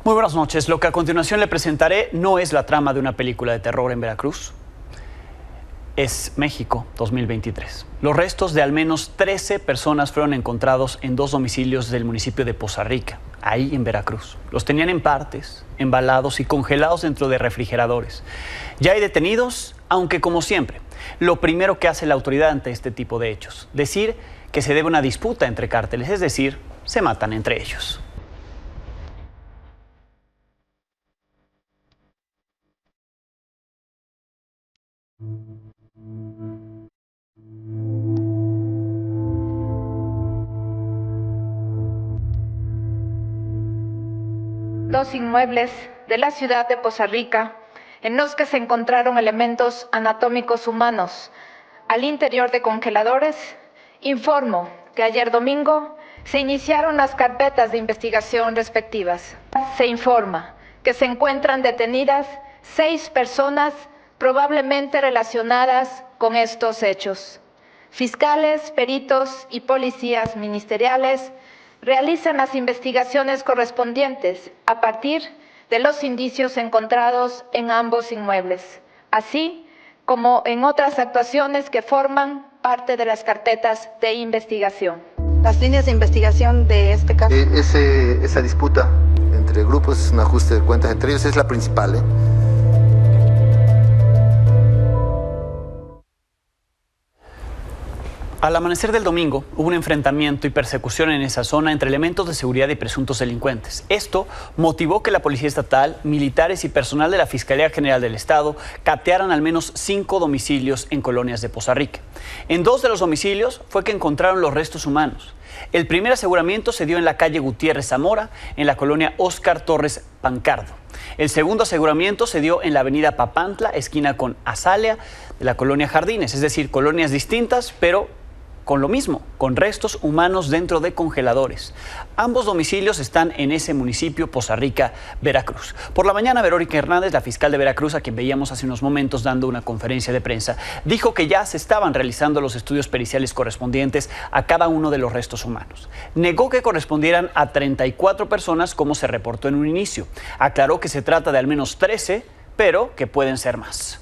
Muy buenas noches. Lo que a continuación le presentaré no es la trama de una película de terror en Veracruz. Es México 2023. Los restos de al menos 13 personas fueron encontrados en 2 domicilios del municipio de Poza Rica, ahí en Veracruz. Los tenían en partes, embalados y congelados dentro de refrigeradores. Ya hay detenidos, aunque como siempre, lo primero que hace la autoridad ante este tipo de hechos, decir que se debe una disputa entre cárteles, es decir, se matan entre ellos. Dos inmuebles de la ciudad de Poza Rica en los que se encontraron elementos anatómicos humanos al interior de congeladores. Informo que ayer domingo se iniciaron las carpetas de investigación respectivas. Se informa que se encuentran detenidas 6 personas probablemente relacionadas con estos hechos. Fiscales, peritos y policías ministeriales realizan las investigaciones correspondientes a partir de los indicios encontrados en ambos inmuebles, así como en otras actuaciones que forman parte de las carpetas de investigación. Las líneas de investigación de este caso. Esa disputa entre grupos es un ajuste de cuentas entre ellos, es la principal. Al amanecer del domingo hubo un enfrentamiento y persecución en esa zona entre elementos de seguridad y presuntos delincuentes. Esto motivó que la Policía Estatal, militares y personal de la Fiscalía General del Estado catearan al menos 5 domicilios en colonias de Poza Rica. En 2 de los domicilios fue que encontraron los restos humanos. El primer aseguramiento se dio en la calle Gutiérrez Zamora, en la colonia Óscar Torres Pancardo. El segundo aseguramiento se dio en la avenida Papantla, esquina con Azalea, de la colonia Jardines, es decir, colonias distintas, pero con lo mismo, con restos humanos dentro de congeladores. Ambos domicilios están en ese municipio, Poza Rica, Veracruz. Por la mañana, Verónica Hernández, la fiscal de Veracruz, a quien veíamos hace unos momentos dando una conferencia de prensa, dijo que ya se estaban realizando los estudios periciales correspondientes a cada uno de los restos humanos. Negó que correspondieran a 34 personas, como se reportó en un inicio. Aclaró que se trata de al menos 13, pero que pueden ser más.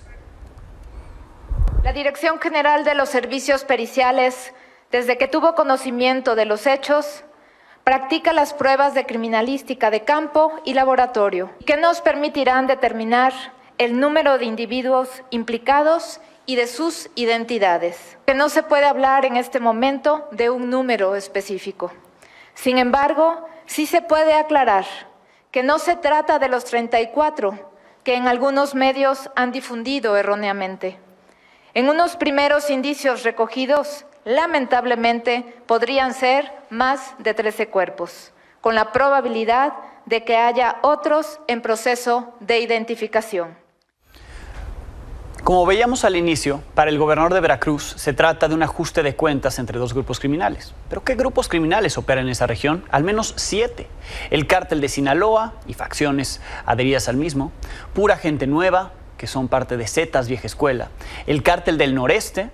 La Dirección General de los Servicios Periciales, desde que tuvo conocimiento de los hechos, practica las pruebas de criminalística de campo y laboratorio, que nos permitirán determinar el número de individuos implicados y de sus identidades. Que no se puede hablar en este momento de un número específico. Sin embargo, sí se puede aclarar que no se trata de los 34 que en algunos medios han difundido erróneamente. En unos primeros indicios recogidos, lamentablemente, podrían ser más de 13 cuerpos, con la probabilidad de que haya otros en proceso de identificación. Como veíamos al inicio, para el gobernador de Veracruz se trata de un ajuste de cuentas entre 2 grupos criminales. ¿Pero qué grupos criminales operan en esa región? Al menos 7. El cártel de Sinaloa y facciones adheridas al mismo, Pura Gente Nueva, que son parte de Zetas Vieja Escuela, el Cártel del Noreste,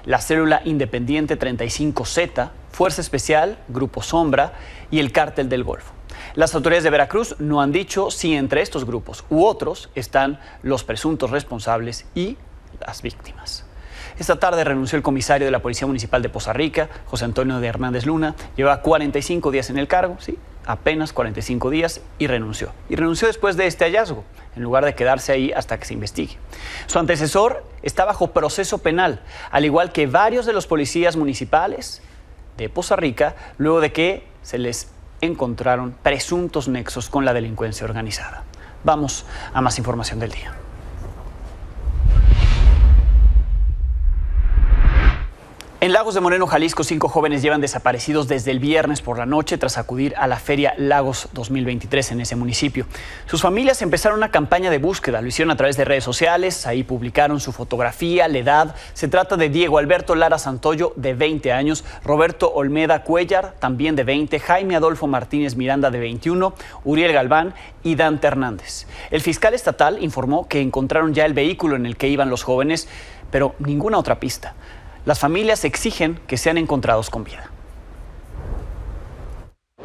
la Célula Independiente 35Z, Fuerza Especial, Grupo Sombra y el Cártel del Golfo. Las autoridades de Veracruz no han dicho si entre estos grupos u otros están los presuntos responsables y las víctimas. Esta tarde renunció el comisario de la Policía Municipal de Poza Rica, José Antonio de Hernández Luna. Lleva 45 días en el cargo, sí, apenas 45 días, y renunció. Y renunció después de este hallazgo, en lugar de quedarse ahí hasta que se investigue. Su antecesor está bajo proceso penal, al igual que varios de los policías municipales de Poza Rica, luego de que se les encontraron presuntos nexos con la delincuencia organizada. Vamos a más información del día. En Lagos de Moreno, Jalisco, 5 jóvenes llevan desaparecidos desde el viernes por la noche tras acudir a la Feria Lagos 2023 en ese municipio. Sus familias empezaron una campaña de búsqueda, lo hicieron a través de redes sociales, ahí publicaron su fotografía, la edad. Se trata de Diego Alberto Lara Santoyo, de 20 años, Roberto Olmeda Cuellar, también de 20, Jaime Adolfo Martínez Miranda, de 21, Uriel Galván y Dante Hernández. El fiscal estatal informó que encontraron ya el vehículo en el que iban los jóvenes, pero ninguna otra pista. Las familias exigen que sean encontrados con vida.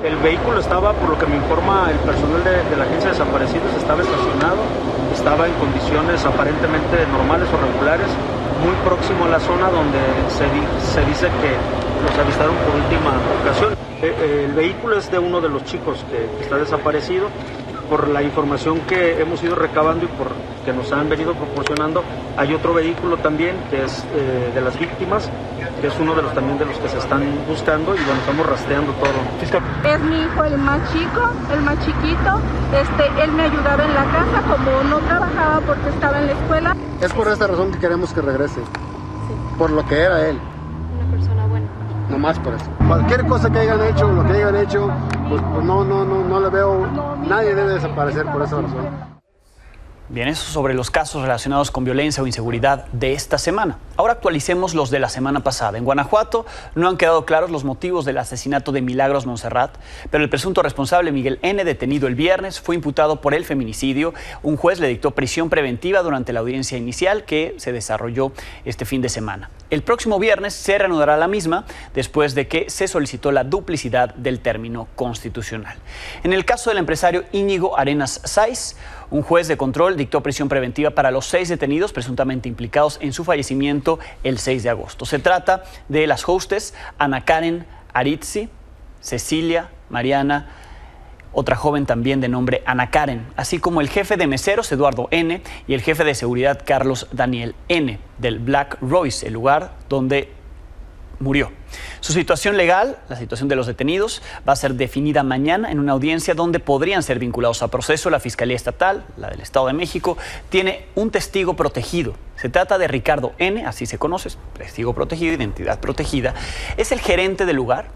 El vehículo estaba, por lo que me informa el personal de la agencia de desaparecidos, estaba estacionado, estaba en condiciones aparentemente normales o regulares, muy próximo a la zona donde se dice que los avistaron por última ocasión. El vehículo es de uno de los chicos que está desaparecido. Por la información que hemos ido recabando y por que nos han venido proporcionando, hay otro vehículo también que es de las víctimas, que es uno de los también de los que se están buscando y bueno, estamos rastreando todo. Es mi hijo el más chico, el más chiquito. Él me ayudaba en la casa, como no trabajaba porque estaba en la escuela. Es por esta razón que queremos que regrese, por lo que era él. Una persona buena. No más por eso. Cualquier cosa que hayan hecho, lo que hayan hecho, pues no le veo, nadie debe desaparecer por esa razón. Bien, eso sobre los casos relacionados con violencia o inseguridad de esta semana. Ahora actualicemos los de la semana pasada. En Guanajuato no han quedado claros los motivos del asesinato de Milagros Montserrat, pero el presunto responsable Miguel N., detenido el viernes, fue imputado por el feminicidio. Un juez le dictó prisión preventiva durante la audiencia inicial que se desarrolló este fin de semana. El próximo viernes se reanudará la misma después de que se solicitó la duplicidad del término constitucional. En el caso del empresario Íñigo Arenas Sáiz, un juez de control dictó prisión preventiva para los 6 detenidos presuntamente implicados en su fallecimiento el 6 de agosto. Se trata de las hostes Ana Karen Aritzi, Cecilia, Mariana, otra joven también de nombre Ana Karen, así como el jefe de meseros Eduardo N. y el jefe de seguridad Carlos Daniel N. del Black Royce, el lugar donde murió. Su situación legal, la situación de los detenidos, va a ser definida mañana en una audiencia donde podrían ser vinculados a proceso. La Fiscalía Estatal, la del Estado de México, tiene un testigo protegido. Se trata de Ricardo N., así se conoce, testigo protegido, identidad protegida. Es el gerente del lugar.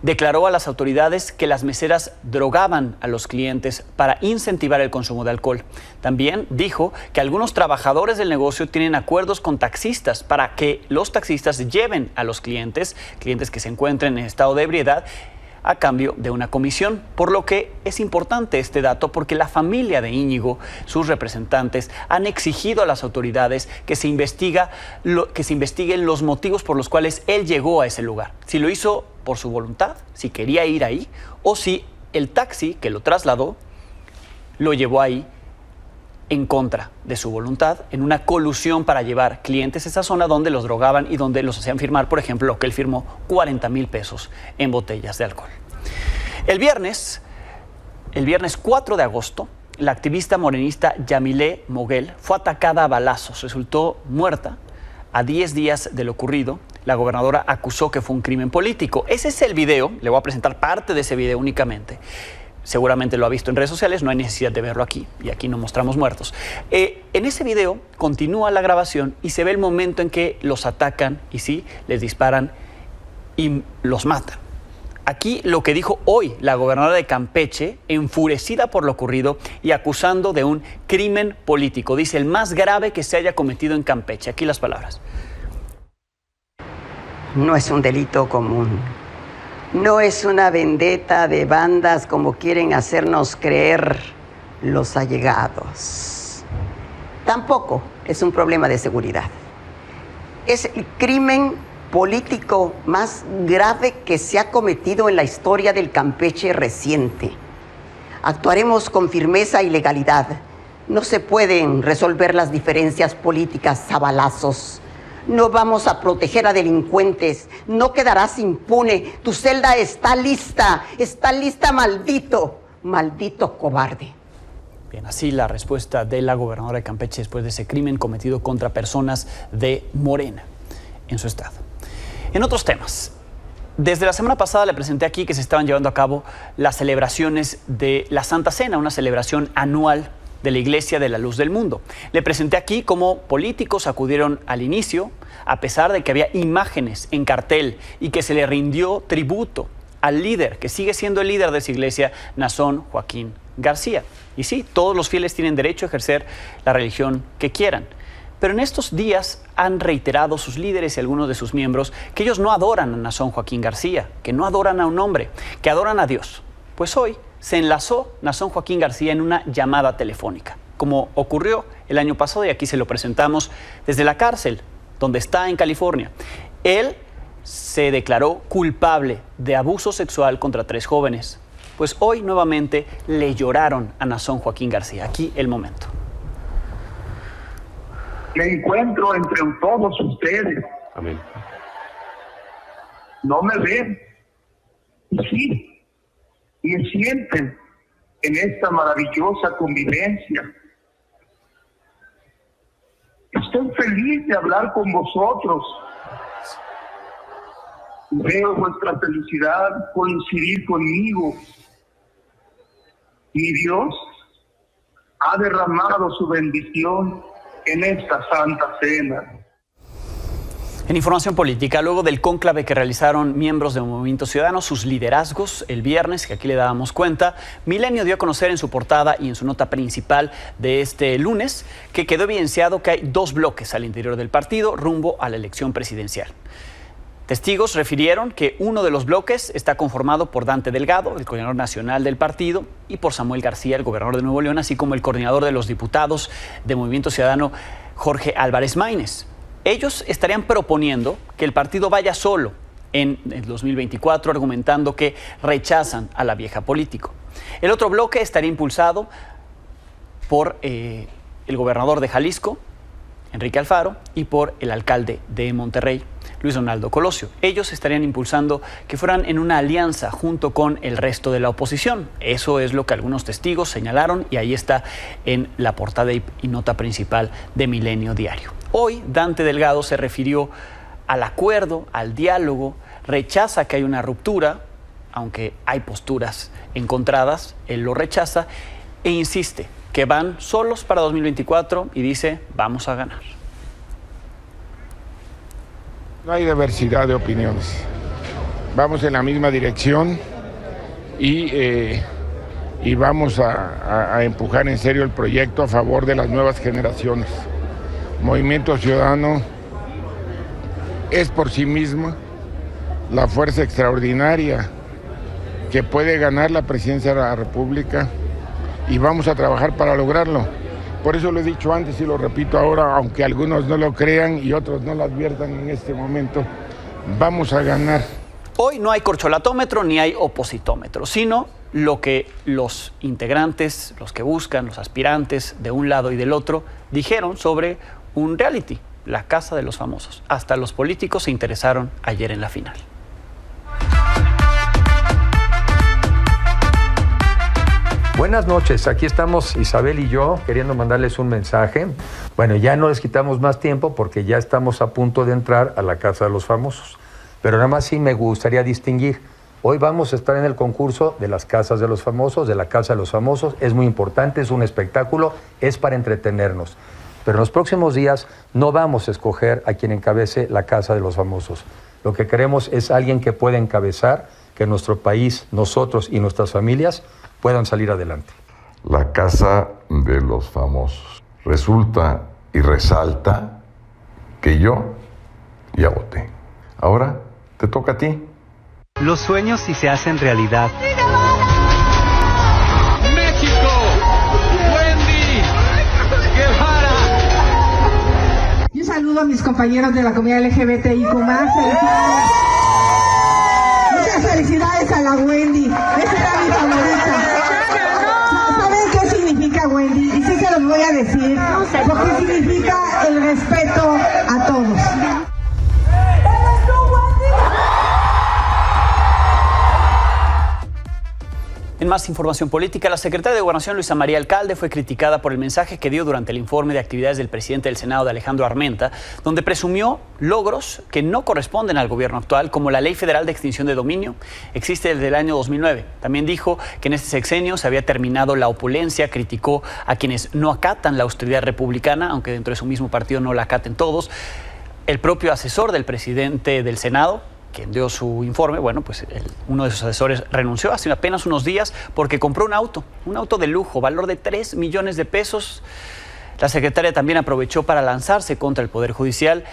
Declaró a las autoridades que las meseras drogaban a los clientes para incentivar el consumo de alcohol. También dijo que algunos trabajadores del negocio tienen acuerdos con taxistas para que los taxistas lleven a los clientes que se encuentren en estado de ebriedad, a cambio de una comisión, por lo que es importante este dato porque la familia de Íñigo, sus representantes, han exigido a las autoridades que se investiguen los motivos por los cuales él llegó a ese lugar. Si lo hizo por su voluntad, si quería ir ahí, o si el taxi que lo trasladó lo llevó ahí en contra de su voluntad, en una colusión para llevar clientes a esa zona donde los drogaban y donde los hacían firmar, por ejemplo, lo que él firmó, 40,000 pesos en botellas de alcohol. El viernes 4 de agosto, la activista morenista Yamilé Moguel fue atacada a balazos, resultó muerta. A 10 días de lo ocurrido, la gobernadora acusó que fue un crimen político. Ese es el video, le voy a presentar parte de ese video únicamente. Seguramente lo ha visto en redes sociales, no hay necesidad de verlo aquí, y aquí no mostramos muertos. En ese video continúa la grabación y se ve el momento en que los atacan y sí, les disparan y los matan. Aquí lo que dijo hoy la gobernadora de Campeche, enfurecida por lo ocurrido y acusando de un crimen político. Dice, el más grave que se haya cometido en Campeche. Aquí las palabras. No es un delito común. No es una vendetta de bandas como quieren hacernos creer los allegados. Tampoco es un problema de seguridad. Es el crimen político más grave que se ha cometido en la historia del Campeche reciente. Actuaremos con firmeza y legalidad. No se pueden resolver las diferencias políticas a balazos. No vamos a proteger a delincuentes. No quedarás impune. Tu celda está lista, maldito, maldito cobarde. Bien, así la respuesta de la gobernadora de Campeche después de ese crimen cometido contra personas de Morena en su estado. En otros temas, desde la semana pasada le presenté aquí que se estaban llevando a cabo las celebraciones de la Santa Cena, una celebración anual de la Iglesia de la Luz del Mundo. Le presenté aquí cómo políticos acudieron al inicio, a pesar de que había imágenes en cartel y que se le rindió tributo al líder, que sigue siendo el líder de esa iglesia, Naasón Joaquín García. Y sí, todos los fieles tienen derecho a ejercer la religión que quieran. Pero en estos días han reiterado sus líderes y algunos de sus miembros que ellos no adoran a Naasón Joaquín García, que no adoran a un hombre, que adoran a Dios. Pues hoy se enlazó Naasón Joaquín García en una llamada telefónica, como ocurrió el año pasado, y aquí se lo presentamos desde la cárcel, donde está en California. Él se declaró culpable de abuso sexual contra 3 jóvenes. Pues hoy nuevamente le lloraron a Nazón Joaquín García. Aquí el momento. Me encuentro entre todos ustedes. Amén. No me ven, sí, me sienten en esta maravillosa convivencia. Estoy feliz de hablar con vosotros. Veo vuestra felicidad coincidir conmigo. Mi Dios ha derramado su bendición en esta santa cena. En información política, luego del cónclave que realizaron miembros del Movimiento Ciudadano, sus liderazgos el viernes, que aquí le dábamos cuenta, Milenio dio a conocer en su portada y en su nota principal de este lunes que quedó evidenciado que hay dos bloques al interior del partido rumbo a la elección presidencial. Testigos refirieron que uno de los bloques está conformado por Dante Delgado, el coordinador nacional del partido, y por Samuel García, el gobernador de Nuevo León, así como el coordinador de los diputados de Movimiento Ciudadano, Jorge Álvarez Maínez. Ellos estarían proponiendo que el partido vaya solo en el 2024, argumentando que rechazan a la vieja política. El otro bloque estaría impulsado por el gobernador de Jalisco, Enrique Alfaro, y por el alcalde de Monterrey, Luis Donaldo Colosio. Ellos estarían impulsando que fueran en una alianza junto con el resto de la oposición. Eso es lo que algunos testigos señalaron y ahí está en la portada y nota principal de Milenio Diario. Hoy Dante Delgado se refirió al acuerdo, al diálogo, rechaza que hay una ruptura, aunque hay posturas encontradas, él lo rechaza e insiste que van solos para 2024 y dice, vamos a ganar. No hay diversidad de opiniones. Vamos en la misma dirección y vamos a empujar en serio el proyecto a favor de las nuevas generaciones. Movimiento Ciudadano es por sí misma la fuerza extraordinaria que puede ganar la presidencia de la República y vamos a trabajar para lograrlo. Por eso lo he dicho antes y lo repito ahora, aunque algunos no lo crean y otros no lo adviertan en este momento, vamos a ganar. Hoy no hay corcholatómetro ni hay opositómetro, sino lo que los integrantes, los que buscan, los aspirantes de un lado y del otro, dijeron sobre un reality, La Casa de los Famosos. Hasta los políticos se interesaron ayer en la final. Buenas noches, aquí estamos Isabel y yo queriendo mandarles un mensaje. Bueno, ya no les quitamos más tiempo porque ya estamos a punto de entrar a la Casa de los Famosos. Pero nada más sí me gustaría distinguir. Hoy vamos a estar en el concurso de las Casas de los Famosos, de la Casa de los Famosos. Es muy importante, es un espectáculo, es para entretenernos. Pero en los próximos días no vamos a escoger a quien encabece la Casa de los Famosos. Lo que queremos es alguien que pueda encabezar, que nuestro país, nosotros y nuestras familias puedan salir adelante. La Casa de los Famosos. Resulta y resalta que yo ya voté. Ahora te toca a ti. Los sueños sí se hacen realidad. ¡México! ¡Wendy! ¡Guevara! Yo saludo a mis compañeros de la comunidad LGBTIQ+. ¡Felicidades! Muchas felicidades a la Wendy. Esa era mi favorita. ¿Saben qué significa Wendy? Y sí se los voy a decir. Porque significa el respeto a todos. En más información política, la secretaria de Gobernación, Luisa María Alcalde, fue criticada por el mensaje que dio durante el informe de actividades del presidente del Senado, de Alejandro Armenta, donde presumió logros que no corresponden al gobierno actual, como la Ley Federal de Extinción de Dominio, existe desde el año 2009. También dijo que en este sexenio se había terminado la opulencia, criticó a quienes no acatan la austeridad republicana, aunque dentro de su mismo partido no la acaten todos. El propio asesor del presidente del Senado, quien dio su informe, bueno, pues uno de sus asesores renunció hace apenas unos días porque compró un auto de lujo, valor de 3 millones de pesos. La secretaria también aprovechó para lanzarse contra el Poder Judicial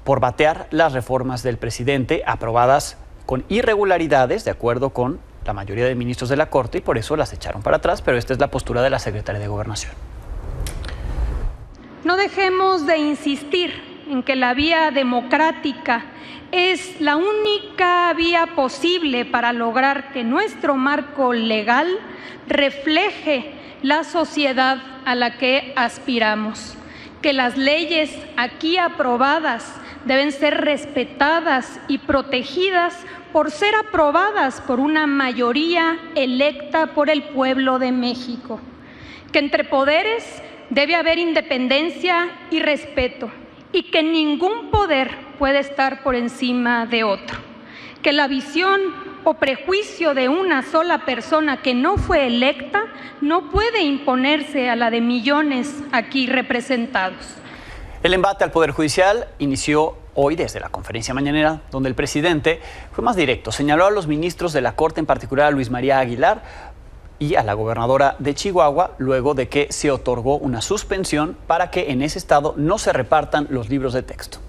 por batear las reformas del presidente aprobadas con irregularidades, de acuerdo con la mayoría de ministros de la Corte, y por eso las echaron para atrás, pero esta es la postura de la secretaria de Gobernación. No dejemos de insistir en que la vía democrática es la única vía posible para lograr que nuestro marco legal refleje la sociedad a la que aspiramos, que las leyes aquí aprobadas deben ser respetadas y protegidas por ser aprobadas por una mayoría electa por el pueblo de México, que entre poderes debe haber independencia y respeto y que ningún poder puede estar por encima de otro, que la visión o prejuicio de una sola persona que no fue electa no puede imponerse a la de millones aquí representados. El embate al Poder Judicial inició hoy desde la conferencia mañanera, donde el presidente fue más directo. Señaló a los ministros de la Corte, en particular a Luis María Aguilar y a la gobernadora de Chihuahua, luego de que se otorgó una suspensión para que en ese estado no se repartan los libros de texto.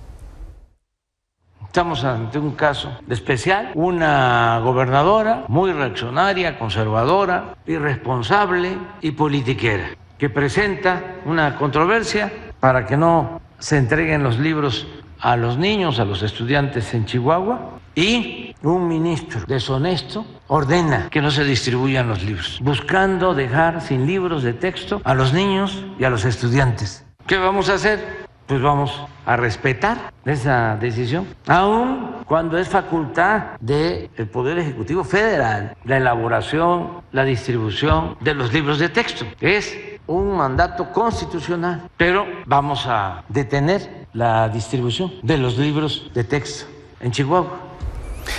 Estamos ante un caso especial, una gobernadora muy reaccionaria, conservadora, irresponsable y politiquera, que presenta una controversia para que no se entreguen los libros a los niños, a los estudiantes en Chihuahua, y un ministro deshonesto ordena que no se distribuyan los libros, buscando dejar sin libros de texto a los niños y a los estudiantes. ¿Qué vamos a hacer? Pues vamos a respetar esa decisión, aun cuando es facultad del Poder Ejecutivo Federal la elaboración, la distribución de los libros de texto. Es un mandato constitucional, pero vamos a detener la distribución de los libros de texto en Chihuahua.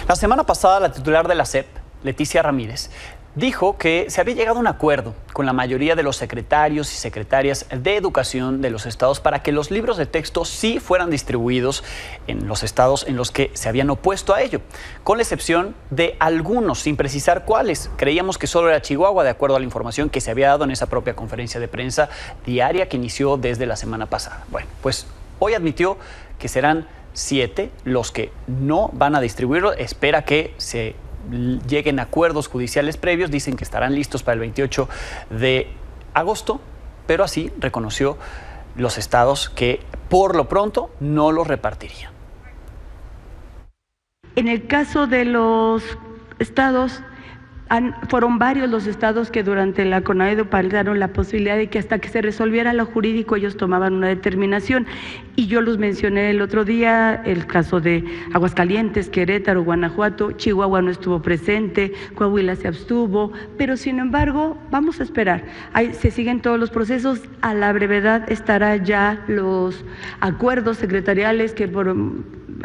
La semana pasada, la titular de la SEP, Leticia Ramírez, dijo que se había llegado a un acuerdo con la mayoría de los secretarios y secretarias de educación de los estados para que los libros de texto sí fueran distribuidos en los estados en los que se habían opuesto a ello, con la excepción de algunos, sin precisar cuáles. Creíamos que solo era Chihuahua, de acuerdo a la información que se había dado en esa propia conferencia de prensa diaria que inició desde la semana pasada. Bueno, pues hoy admitió que serán 7 los que no van a distribuirlo. Espera que se lleguen a acuerdos judiciales previos. Dicen que estarán listos para el 28 de agosto, pero así reconoció los estados que por lo pronto no los repartirían. En el caso de los estados, fueron varios los estados que durante la CONAEDO plantearon la posibilidad de que hasta que se resolviera lo jurídico ellos tomaban una determinación, y yo los mencioné el otro día, el caso de Aguascalientes, Querétaro, Guanajuato, Chihuahua no estuvo presente, Coahuila se abstuvo, pero sin embargo vamos a esperar. Se siguen todos los procesos, a la brevedad estará ya los acuerdos secretariales que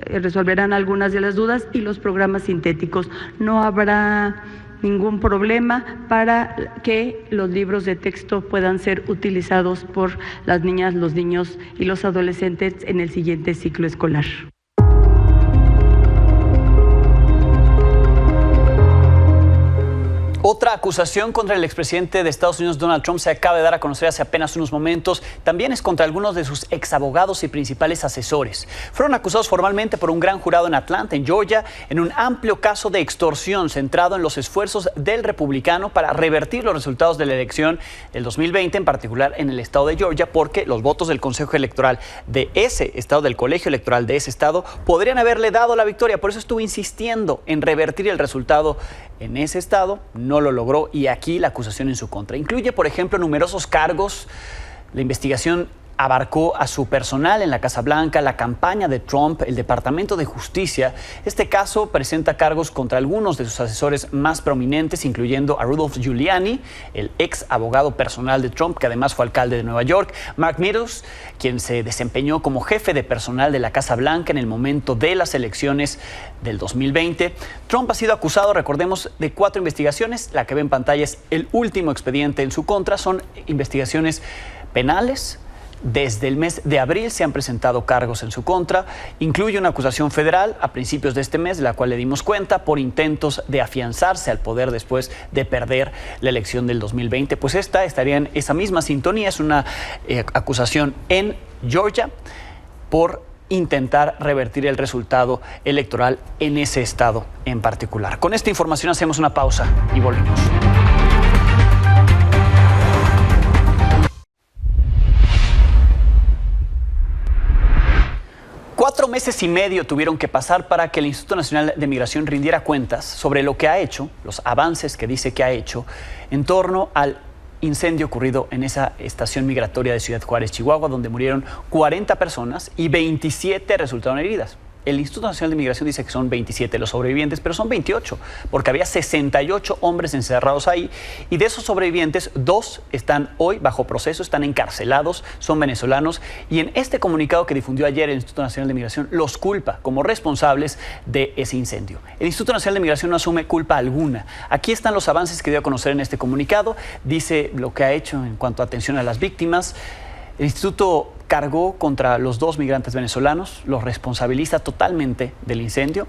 resolverán algunas de las dudas y los programas sintéticos. No habrá ningún problema para que los libros de texto puedan ser utilizados por las niñas, los niños y los adolescentes en el siguiente ciclo escolar. Otra acusación contra el expresidente de Estados Unidos, Donald Trump, se acaba de dar a conocer hace apenas unos momentos. También es contra algunos de sus exabogados y principales asesores. Fueron acusados formalmente por un gran jurado en Atlanta, en Georgia, en un amplio caso de extorsión centrado en los esfuerzos del republicano para revertir los resultados de la elección del 2020, en particular en el estado de Georgia, porque los votos del Consejo Electoral de ese estado, del Colegio Electoral de ese estado, podrían haberle dado la victoria. Por eso estuvo insistiendo en revertir el resultado en ese estado. No lo logró, y aquí la acusación en su contra incluye, por ejemplo, numerosos cargos. La investigación abarcó a su personal en la Casa Blanca, la campaña de Trump, el Departamento de Justicia. Este caso presenta cargos contra algunos de sus asesores más prominentes, incluyendo a Rudolph Giuliani, el ex abogado personal de Trump, que además fue alcalde de Nueva York, Mark Meadows, quien se desempeñó como jefe de personal de la Casa Blanca en el momento de las elecciones del 2020. Trump ha sido acusado, recordemos, de 4 investigaciones. La que ve en pantalla es el último expediente en su contra. Son investigaciones penales. Desde el mes de abril se han presentado cargos en su contra. Incluye una acusación federal a principios de este mes, de la cual le dimos cuenta, por intentos de afianzarse al poder después de perder la elección del 2020. Pues esta estaría en esa misma sintonía. Es una acusación en Georgia por intentar revertir el resultado electoral en ese estado en particular. Con esta información hacemos una pausa y volvemos. 4 meses y medio tuvieron que pasar para que el Instituto Nacional de Migración rindiera cuentas sobre lo que ha hecho, los avances que dice que ha hecho en torno al incendio ocurrido en esa estación migratoria de Ciudad Juárez, Chihuahua, donde murieron 40 personas y 27 resultaron heridas. El Instituto Nacional de Migración dice que son 27 los sobrevivientes, pero son 28, porque había 68 hombres encerrados ahí, y de esos sobrevivientes, 2 están hoy bajo proceso, están encarcelados, son venezolanos, y en este comunicado que difundió ayer el Instituto Nacional de Migración, los culpa como responsables de ese incendio. El Instituto Nacional de Migración no asume culpa alguna. Aquí están los avances que dio a conocer en este comunicado, dice lo que ha hecho en cuanto a atención a las víctimas. El instituto cargó contra los 2 migrantes venezolanos, los responsabiliza totalmente del incendio.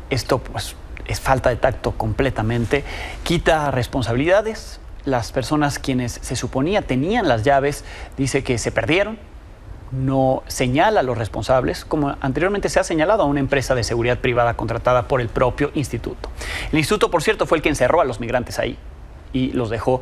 Esto pues es falta de tacto completamente, quita responsabilidades. Las personas quienes se suponía tenían las llaves, dice que se perdieron, no señala a los responsables, como anteriormente se ha señalado a una empresa de seguridad privada contratada por el propio instituto. El instituto, por cierto, fue el que encerró a los migrantes ahí y los dejó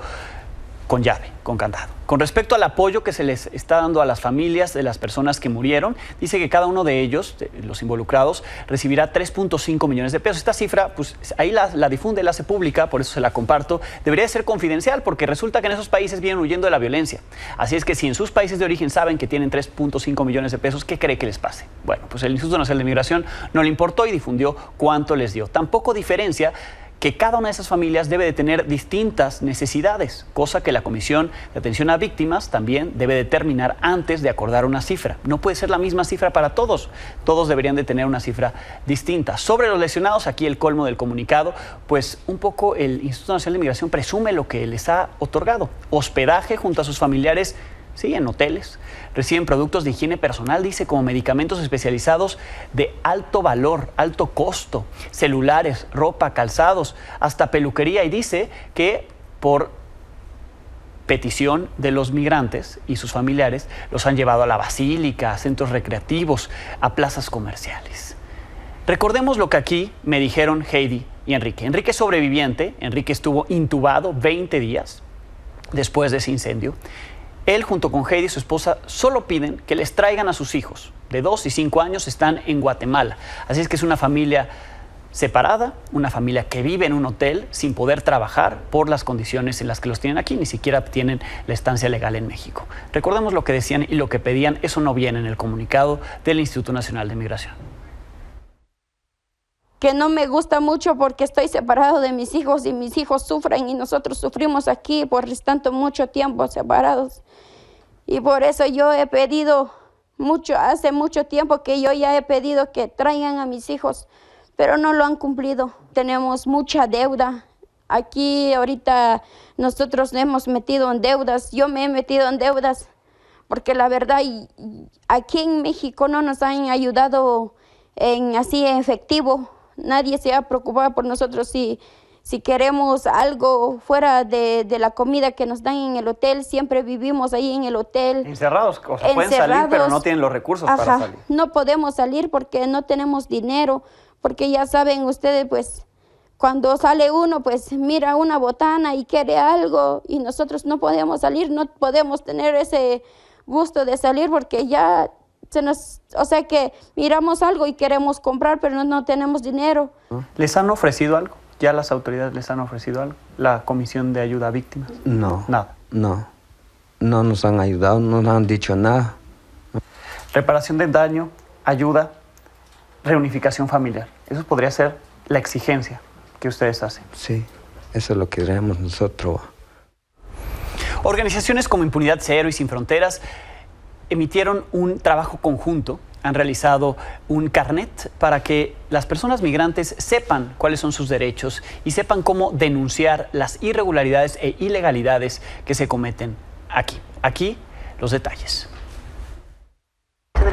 con llave, con candado. Con respecto al apoyo que se les está dando a las familias de las personas que murieron, dice que cada uno de ellos, los involucrados, recibirá 3.5 millones de pesos. Esta cifra, pues ahí la difunde, la hace pública, por eso se la comparto. Debería ser confidencial porque resulta que en esos países vienen huyendo de la violencia. Así es que si en sus países de origen saben que tienen 3.5 millones de pesos, ¿qué cree que les pase? Bueno, pues el Instituto Nacional de Migración no le importó y difundió cuánto les dio. Tampoco diferencia que cada una de esas familias debe de tener distintas necesidades, cosa que la Comisión de Atención a Víctimas también debe determinar antes de acordar una cifra. No puede ser la misma cifra para todos, todos deberían de tener una cifra distinta. Sobre los lesionados, aquí el colmo del comunicado, pues un poco el Instituto Nacional de Migración presume lo que les ha otorgado: hospedaje junto a sus familiares, sí, en hoteles. Reciben productos de higiene personal, dice, como medicamentos especializados de alto valor, alto costo, celulares, ropa, calzados, hasta peluquería. Y dice que por petición de los migrantes y sus familiares los han llevado a la basílica, a centros recreativos, a plazas comerciales. Recordemos lo que aquí me dijeron Heidi y Enrique. Enrique es sobreviviente, Enrique estuvo intubado 20 días después de ese incendio. Él, junto con Heidi, su esposa, solo piden que les traigan a sus hijos. De 2 y 5 años están en Guatemala. Así es que es una familia separada, una familia que vive en un hotel sin poder trabajar por las condiciones en las que los tienen aquí. Ni siquiera tienen la estancia legal en México. Recordemos lo que decían y lo que pedían. Eso no viene en el comunicado del Instituto Nacional de Migración. Que no me gusta mucho porque estoy separado de mis hijos y mis hijos sufren y nosotros sufrimos aquí por tanto mucho tiempo separados. Y por eso yo he pedido hace mucho tiempo que yo ya he pedido que traigan a mis hijos, pero no lo han cumplido. Tenemos mucha deuda. Aquí ahorita nosotros nos hemos metido en deudas, yo me he metido en deudas, porque la verdad aquí en México no nos han ayudado en así efectivo. Nadie se ha preocupado por nosotros si queremos algo fuera de la comida que nos dan en el hotel. Siempre vivimos ahí en el hotel. Encerrados, o sea, pueden salir, pero no tienen los recursos para salir. No podemos salir porque no tenemos dinero, porque ya saben ustedes, pues, cuando sale uno, pues, mira una botana y quiere algo, y nosotros no podemos salir, no podemos tener ese gusto de salir porque ya o sea que miramos algo y queremos comprar, pero no tenemos dinero. ¿Les han ofrecido algo? ¿Ya las autoridades les han ofrecido algo? ¿La Comisión de Ayuda a Víctimas? No. Nada. No nos han ayudado, no nos han dicho nada. Reparación de daño, ayuda, reunificación familiar. Eso podría ser la exigencia que ustedes hacen. Sí, eso es lo que queremos nosotros. Organizaciones como Impunidad Cero y Sin Fronteras emitieron un trabajo conjunto, han realizado un carnet para que las personas migrantes sepan cuáles son sus derechos y sepan cómo denunciar las irregularidades e ilegalidades que se cometen aquí. Aquí los detalles.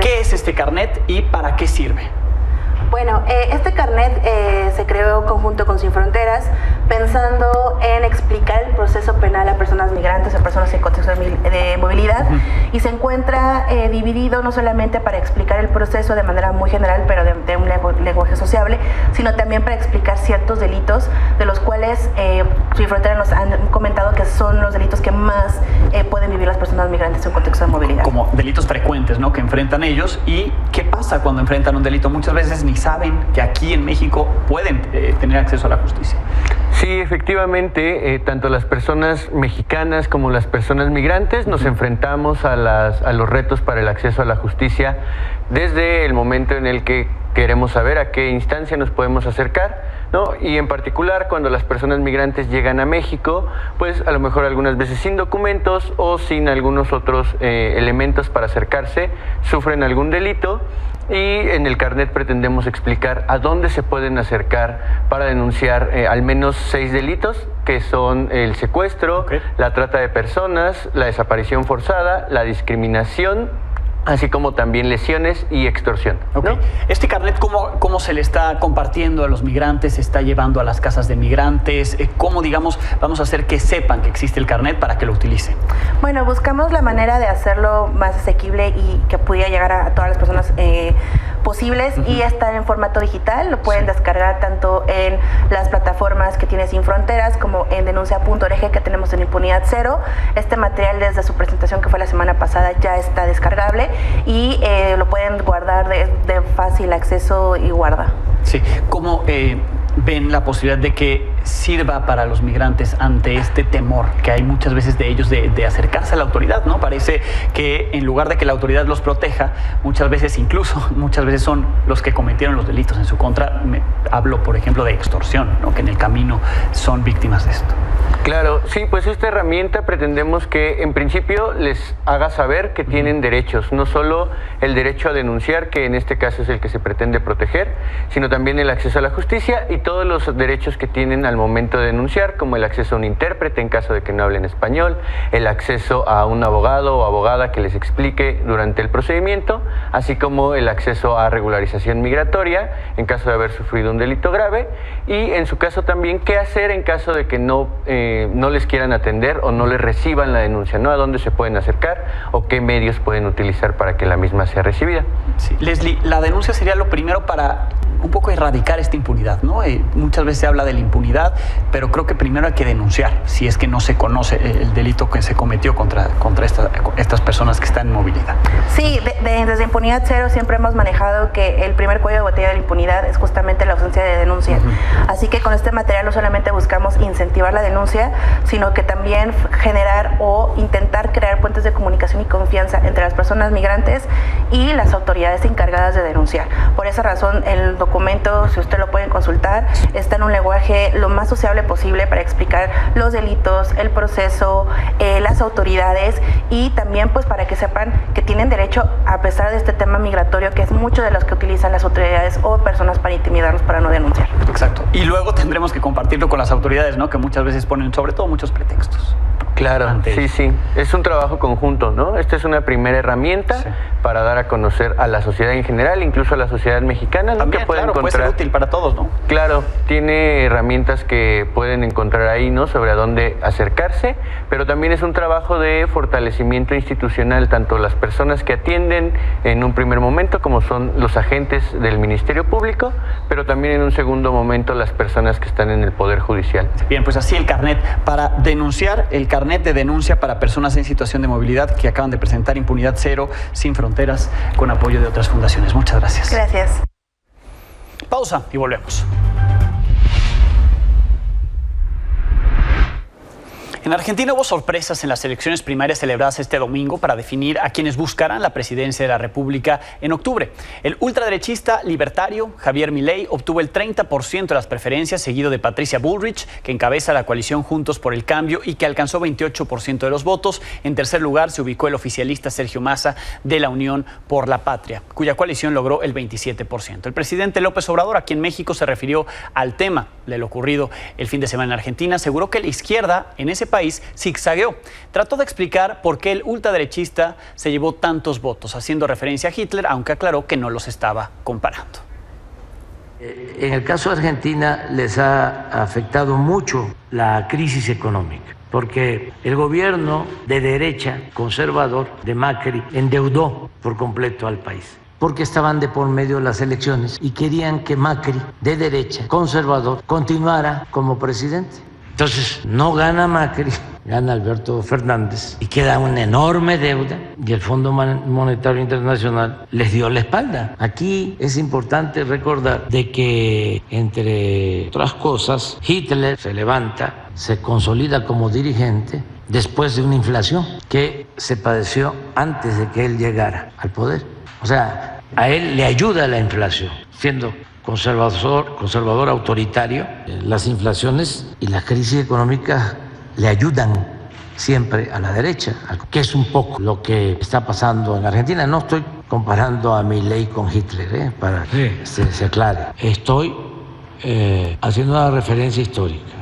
¿Qué es este carnet y para qué sirve? Bueno, este carnet se creó conjunto con Sin Fronteras pensando en explicar el proceso penal a personas migrantes o personas en contexto de movilidad y se encuentra dividido no solamente para explicar el proceso de manera muy general, pero de un lenguaje sociable, sino también para explicar ciertos delitos, de los cuales Sin Frontera nos han comentado que son los delitos que más pueden vivir las personas migrantes en un contexto de movilidad. Como delitos frecuentes, ¿no?, que enfrentan ellos. ¿Y qué pasa cuando enfrentan un delito? Muchas veces ni saben que aquí en México pueden tener acceso a la justicia. Sí, efectivamente, tanto las personas mexicanas como las personas migrantes nos enfrentamos a los retos para el acceso a la justicia desde el momento en el que queremos saber a qué instancia nos podemos acercar, ¿no? Y en particular cuando las personas migrantes llegan a México, pues a lo mejor algunas veces sin documentos o sin algunos otros elementos para acercarse, sufren algún delito. Y en el carnet pretendemos explicar a dónde se pueden acercar para denunciar al menos 6 delitos, que son el secuestro, la trata de personas, la desaparición forzada, la discriminación, así como también lesiones y extorsión, ¿no? ¿Este carnet cómo se le está compartiendo a los migrantes? ¿Se está llevando a las casas de migrantes? ¿Cómo, digamos, vamos a hacer que sepan que existe el carnet para que lo utilicen? Bueno, buscamos la manera de hacerlo más asequible y que pudiera llegar a todas las personas posibles, y está en formato digital. Lo pueden descargar tanto en las plataformas que tiene Sin Fronteras como en denuncia.org, que tenemos en Impunidad Cero. Este material, desde su presentación que fue la semana pasada, ya está descargable y lo pueden guardar de fácil acceso y guarda. Sí, ¿cómo ven la posibilidad de que sirva para los migrantes ante este temor que hay muchas veces de ellos de acercarse a la autoridad, ¿no? Parece que en lugar de que la autoridad los proteja, muchas veces son los que cometieron los delitos en su contra. Hablo, por ejemplo, de extorsión, ¿no?, que en el camino son víctimas de esto. Claro, sí, pues esta herramienta pretendemos que en principio les haga saber que tienen derechos, no solo el derecho a denunciar, que en este caso es el que se pretende proteger, sino también el acceso a la justicia y todos los derechos que tienen al momento de denunciar, como el acceso a un intérprete en caso de que no hablen español, el acceso a un abogado o abogada que les explique durante el procedimiento, así como el acceso a regularización migratoria en caso de haber sufrido un delito grave, y en su caso también qué hacer en caso de que no les quieran atender o no les reciban la denuncia, ¿no? A dónde se pueden acercar o qué medios pueden utilizar para que la misma sea recibida. Sí. Leslie, la denuncia sería lo primero para un poco erradicar esta impunidad, ¿no? Muchas veces se habla de la impunidad, pero creo que primero hay que denunciar si es que no se conoce el delito que se cometió contra estas personas que están en movilidad. Sí, desde Impunidad Cero siempre hemos manejado que el primer cuello de botella de la impunidad es justamente la ausencia de denuncia. Así que con este material no solamente buscamos incentivar la denuncia, sino que también generar o intentar crear puentes de comunicación y confianza entre las personas migrantes y las autoridades encargadas de denunciar. Por esa razón, el documento, si usted lo pueden consultar, está en un lenguaje lo más sociable posible para explicar los delitos, el proceso, las autoridades, y también pues para que sepan que tienen derecho, a pesar de este tema migratorio, que es mucho de los que utilizan las autoridades o personas para intimidarlos para no denunciar. Exacto. Y luego tendremos que compartirlo con las autoridades, ¿no?, que muchas veces ponen sobre todo muchos pretextos. Claro, sí. Es un trabajo conjunto, ¿no? Esta es una primera herramienta para dar a conocer a la sociedad en general, incluso a la sociedad mexicana, ¿no? También, que puede encontrar, puede ser útil para todos, ¿no? Claro, tiene herramientas que pueden encontrar ahí, ¿no?, sobre a dónde acercarse, pero también es un trabajo de fortalecimiento institucional, tanto las personas que atienden en un primer momento, como son los agentes del Ministerio Público, pero también en un segundo momento las personas que están en el Poder Judicial. Bien, pues así el carnet para denunciar, el carnet de denuncia para personas en situación de movilidad que acaban de presentar Impunidad Cero, Sin Fronteras, con apoyo de otras fundaciones. Muchas gracias. Gracias. Pausa y volvemos. En Argentina hubo sorpresas en las elecciones primarias celebradas este domingo para definir a quienes buscarán la presidencia de la República en octubre. El ultraderechista libertario Javier Milei obtuvo el 30% de las preferencias, seguido de Patricia Bullrich, que encabeza la coalición Juntos por el Cambio y que alcanzó 28% de los votos. En tercer lugar se ubicó el oficialista Sergio Massa de la Unión por la Patria, cuya coalición logró el 27%. El presidente López Obrador, aquí en México, se refirió al tema de lo ocurrido el fin de semana en Argentina. Aseguró que la izquierda en ese país zigzagueó. Trató de explicar por qué el ultraderechista se llevó tantos votos, haciendo referencia a Hitler, aunque aclaró que no los estaba comparando. En el caso de Argentina les ha afectado mucho la crisis económica, porque el gobierno de derecha conservador de Macri endeudó por completo al país, porque estaban de por medio las elecciones y querían que Macri, de derecha, conservador, continuara como presidente. Entonces, no gana Macri, gana Alberto Fernández y queda una enorme deuda y el Fondo Monetario Internacional les dio la espalda. Aquí es importante recordar de que, entre otras cosas, Hitler se levanta, se consolida como dirigente después de una inflación que se padeció antes de que él llegara al poder. O sea, a él le ayuda la inflación, siendo conservador autoritario. Las inflaciones y las crisis económicas le ayudan siempre a la derecha, que es un poco lo que está pasando en Argentina. No estoy comparando a Milei con Hitler, para que se aclare. Estoy haciendo una referencia histórica.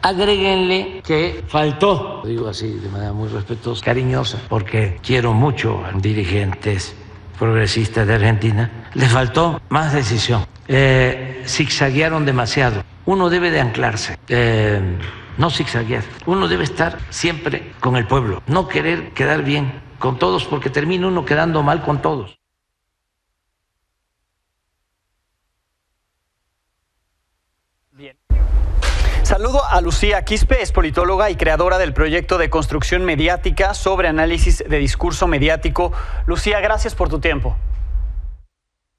Agréguenle que faltó, digo así de manera muy respetuosa, cariñosa, porque quiero mucho a dirigentes progresistas de Argentina, les faltó más decisión. Zigzaguearon demasiado. Uno debe de anclarse, no zigzaguear. Uno debe estar siempre con el pueblo, no querer quedar bien con todos, porque termina uno quedando mal con todos. Bien. Saludo a Lucía Quispe, es politóloga y creadora del proyecto de construcción mediática sobre análisis de discurso mediático. Lucía, gracias por tu tiempo.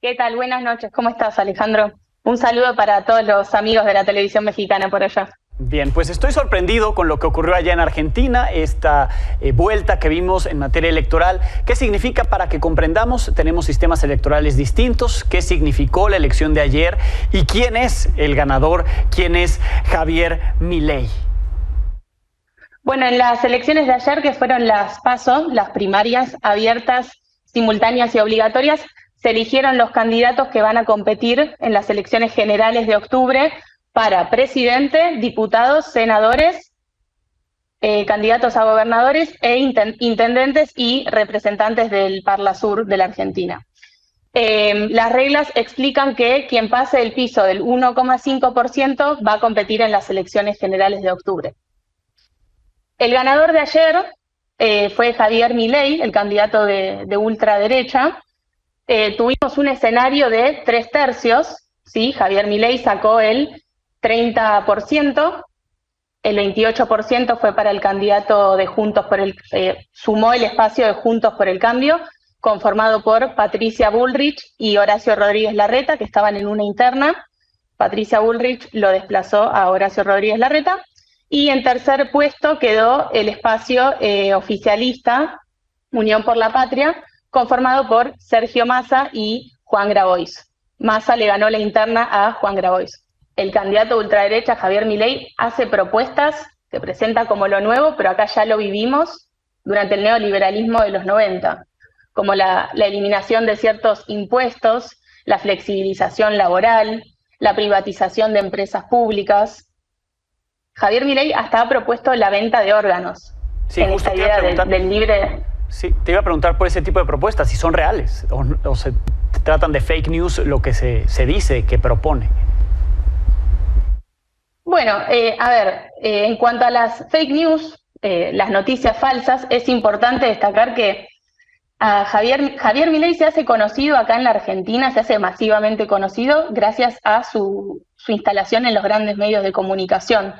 ¿Qué tal? Buenas noches. ¿Cómo estás, Alejandro? Un saludo para todos los amigos de la televisión mexicana por allá. Bien, pues estoy sorprendido con lo que ocurrió allá en Argentina, esta vuelta que vimos en materia electoral. ¿Qué significa? Para que comprendamos, tenemos sistemas electorales distintos. ¿Qué significó la elección de ayer? ¿Y quién es el ganador? ¿Quién es Javier Milei? Bueno, en las elecciones de ayer, que fueron las PASO, las primarias abiertas, simultáneas y obligatorias, se eligieron los candidatos que van a competir en las elecciones generales de octubre para presidente, diputados, senadores, candidatos a gobernadores e intendentes y representantes del Parlasur de la Argentina. Las reglas explican que quien pase el piso del 1,5% va a competir en las elecciones generales de octubre. El ganador de ayer fue Javier Milei, el candidato de ultraderecha. Tuvimos un escenario de 3/3, ¿sí? Javier Milei sacó el 30%, el 28% fue para el candidato de Juntos por el sumó el espacio de Juntos por el Cambio, conformado por Patricia Bullrich y Horacio Rodríguez Larreta, que estaban en una interna. Patricia Bullrich lo desplazó a Horacio Rodríguez Larreta. Y en tercer puesto quedó el espacio oficialista, Unión por la Patria, conformado por Sergio Massa y Juan Grabois. Massa le ganó la interna a Juan Grabois. El candidato de ultraderecha, Javier Milei, hace propuestas que presenta como lo nuevo, pero acá ya lo vivimos durante el neoliberalismo de los 90, como la eliminación de ciertos impuestos, la flexibilización laboral, la privatización de empresas públicas. Javier Milei hasta ha propuesto la venta de órganos, sí, en esta idea del libre... Sí, te iba a preguntar por ese tipo de propuestas, si son reales o se tratan de fake news lo que se dice que propone. Bueno, a ver, en cuanto a las fake news, las noticias falsas, es importante destacar que a Javier Milei se hace conocido acá en la Argentina, se hace masivamente conocido gracias a su instalación en los grandes medios de comunicación.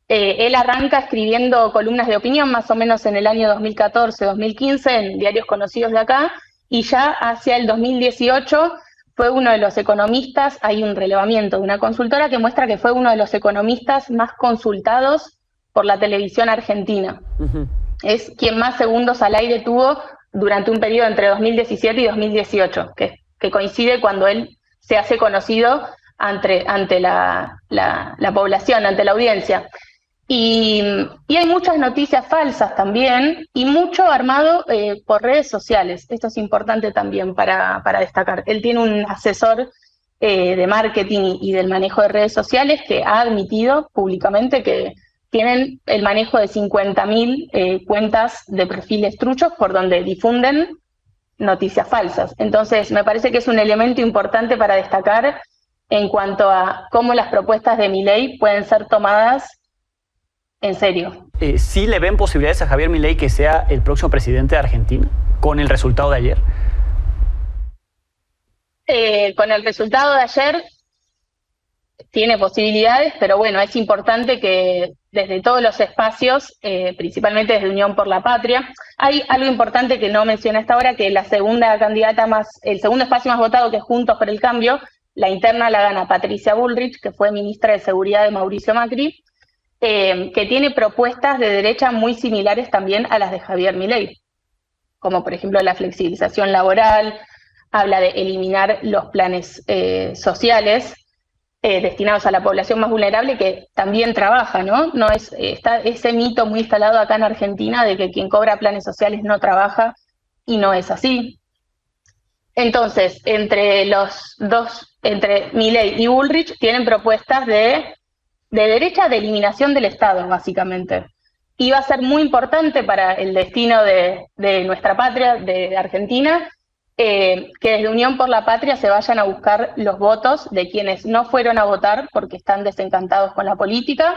Él arranca escribiendo columnas de opinión más o menos en el año 2014-2015 en diarios conocidos de acá, y ya hacia el 2018 fue uno de los economistas, hay un relevamiento de una consultora que muestra que fue uno de los economistas más consultados por la televisión argentina. Uh-huh. Es quien más segundos al aire tuvo durante un periodo entre 2017 y 2018, que coincide cuando él se hace conocido ante la población, ante la audiencia. Y hay muchas noticias falsas también, y mucho armado por redes sociales. Esto es importante también para destacar. Él tiene un asesor de marketing y del manejo de redes sociales que ha admitido públicamente que tienen el manejo de 50.000 cuentas de perfiles truchos por donde difunden noticias falsas. Entonces, me parece que es un elemento importante para destacar en cuanto a cómo las propuestas de Milei pueden ser tomadas en serio. ¿Sí le ven posibilidades a Javier Milei que sea el próximo presidente de Argentina con el resultado de ayer? Con el resultado de ayer tiene posibilidades, pero bueno, es importante que desde todos los espacios, principalmente desde Unión por la Patria, hay algo importante que no mencioné hasta ahora, que el segundo espacio más votado, que es Juntos por el Cambio, la interna la gana Patricia Bullrich, que fue ministra de Seguridad de Mauricio Macri, que tiene propuestas de derecha muy similares también a las de Javier Milei, como por ejemplo la flexibilización laboral, habla de eliminar los planes sociales destinados a la población más vulnerable que también trabaja, ¿no? No está ese mito muy instalado acá en Argentina de que quien cobra planes sociales no trabaja, y no es así. Entonces, entre Milei y Bullrich tienen propuestas de derecha, de eliminación del Estado, básicamente. Y va a ser muy importante para el destino de nuestra patria, de Argentina, que desde Unión por la Patria se vayan a buscar los votos de quienes no fueron a votar porque están desencantados con la política,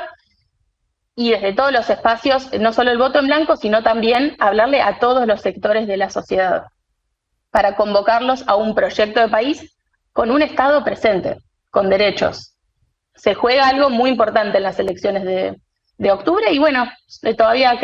y desde todos los espacios, no solo el voto en blanco, sino también hablarle a todos los sectores de la sociedad, para convocarlos a un proyecto de país con un Estado presente, con derechos. Se juega algo muy importante en las elecciones de octubre, y bueno, todavía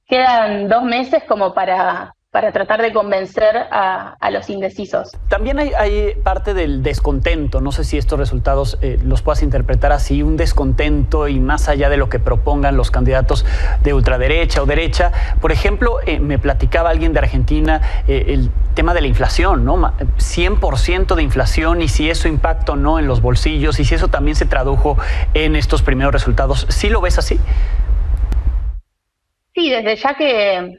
quedan 2 meses como para tratar de convencer a los indecisos. También hay parte del descontento, no sé si estos resultados los puedas interpretar así, un descontento y más allá de lo que propongan los candidatos de ultraderecha o derecha. Por ejemplo, me platicaba alguien de Argentina el tema de la inflación, ¿no? 100% de inflación, y si eso impacta o no en los bolsillos, y si eso también se tradujo en estos primeros resultados. ¿Sí lo ves así? Sí, desde ya que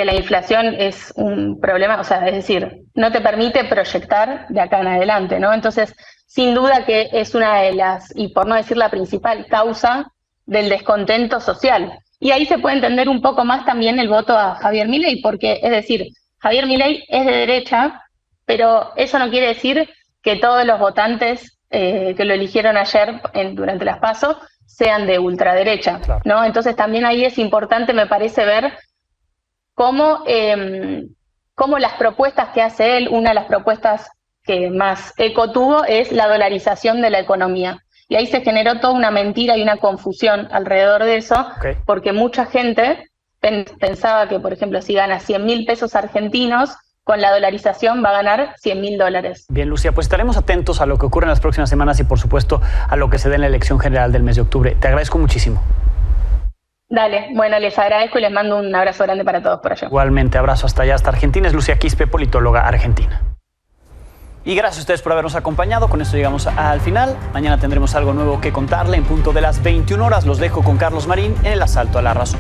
la inflación es un problema, o sea, es decir, no te permite proyectar de acá en adelante, ¿no? Entonces, sin duda que es una de las, y por no decir la principal causa del descontento social. Y ahí se puede entender un poco más también el voto a Javier Milei, porque, es decir, Javier Milei es de derecha, pero eso no quiere decir que todos los votantes que lo eligieron ayer durante las PASO sean de ultraderecha, ¿no? Entonces también ahí es importante, me parece, ver cómo las propuestas que hace él, una de las propuestas que más eco tuvo es la dolarización de la economía. Y ahí se generó toda una mentira y una confusión alrededor de eso, porque mucha gente pensaba que, por ejemplo, si gana 100.000 pesos argentinos, con la dolarización va a ganar $100.000. Bien, Lucía, pues estaremos atentos a lo que ocurre en las próximas semanas y, por supuesto, a lo que se dé en la elección general del mes de octubre. Te agradezco muchísimo. Dale, bueno, les agradezco y les mando un abrazo grande para todos por allá. Igualmente, abrazo hasta allá, hasta Argentina. Es Lucía Quispe, politóloga argentina. Y gracias a ustedes por habernos acompañado. Con esto llegamos al final. Mañana tendremos algo nuevo que contarle en punto de las 21 horas. Los dejo con Carlos Marín en El Asalto a la Razón.